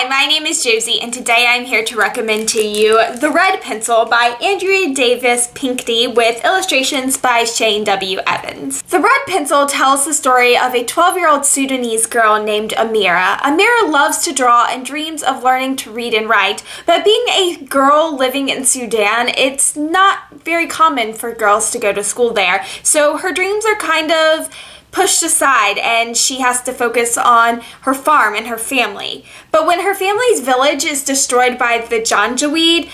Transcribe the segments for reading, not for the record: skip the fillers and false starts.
Hi, my name is Josie, and today I'm here to recommend to you The Red Pencil by Andrea Davis Pinkney with illustrations by Shane W. Evans. The Red Pencil tells the story of a 12-year-old Sudanese girl named Amira. Amira loves to draw and dreams of learning to read and write, but being a girl living in Sudan, it's not very common for girls to go to school there, so her dreams are kind of pushed aside and she has to focus on her farm and her family. But when her family's village is destroyed by the Janjaweed,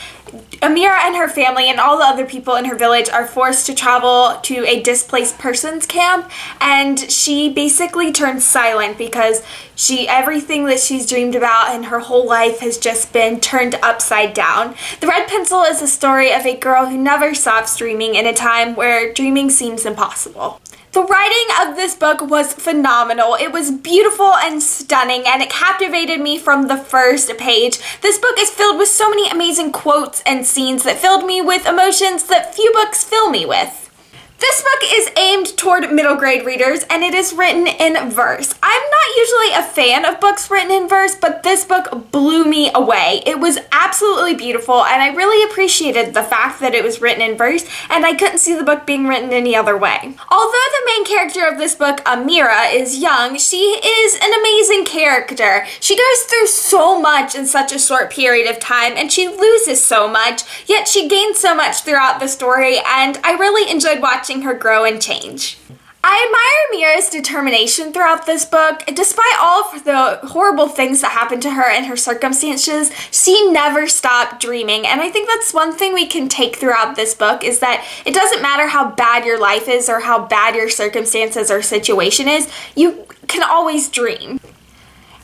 Amira and her family and all the other people in her village are forced to travel to a displaced persons camp, and she basically turns silent because everything that she's dreamed about in her whole life has just been turned upside down. The Red Pencil is a story of a girl who never stops dreaming in a time where dreaming seems impossible. The writing of this book was phenomenal. It was beautiful and stunning, and it captivated me from the first page. This book is filled with so many amazing quotes and scenes that filled me with emotions that few books fill me with. This book is aimed toward middle grade readers, and it is written in verse. I'm not usually a fan of books written in verse, but this book blew me away. It was absolutely beautiful, and I really appreciated the fact that it was written in verse, and I couldn't see the book being written any other way. Although the main character of this book, Amira, is young, she is an amazing character. She goes through so much in such a short period of time, and she loses so much, yet she gains so much throughout the story, and I really enjoyed watching her grow and change. I admire Amira's determination throughout this book. Despite all of the horrible things that happened to her and her circumstances, she never stopped dreaming. And I think that's one thing we can take throughout this book, is that it doesn't matter how bad your life is or how bad your circumstances or situation is, you can always dream.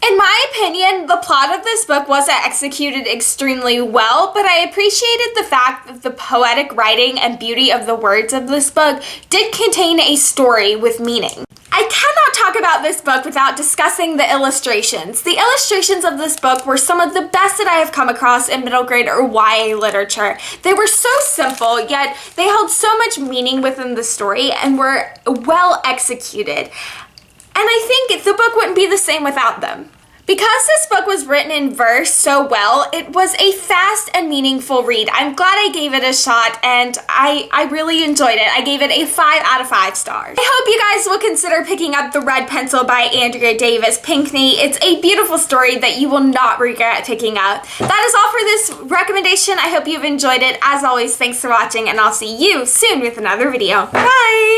In my opinion, the plot of this book wasn't executed extremely well, but I appreciated the fact that the poetic writing and beauty of the words of this book did contain a story with meaning. I cannot talk about this book without discussing the illustrations. The illustrations of this book were some of the best that I have come across in middle grade or YA literature. They were so simple, yet they held so much meaning within the story and were well executed. And I think the book wouldn't be the same without them. Because this book was written in verse so well, it was a fast and meaningful read. I'm glad I gave it a shot, and I really enjoyed it. I gave it a 5 out of 5 stars. I hope you guys will consider picking up The Red Pencil by Andrea Davis Pinkney. It's a beautiful story that you will not regret picking up. That is all for this recommendation. I hope you've enjoyed it. As always, thanks for watching, and I'll see you soon with another video. Bye!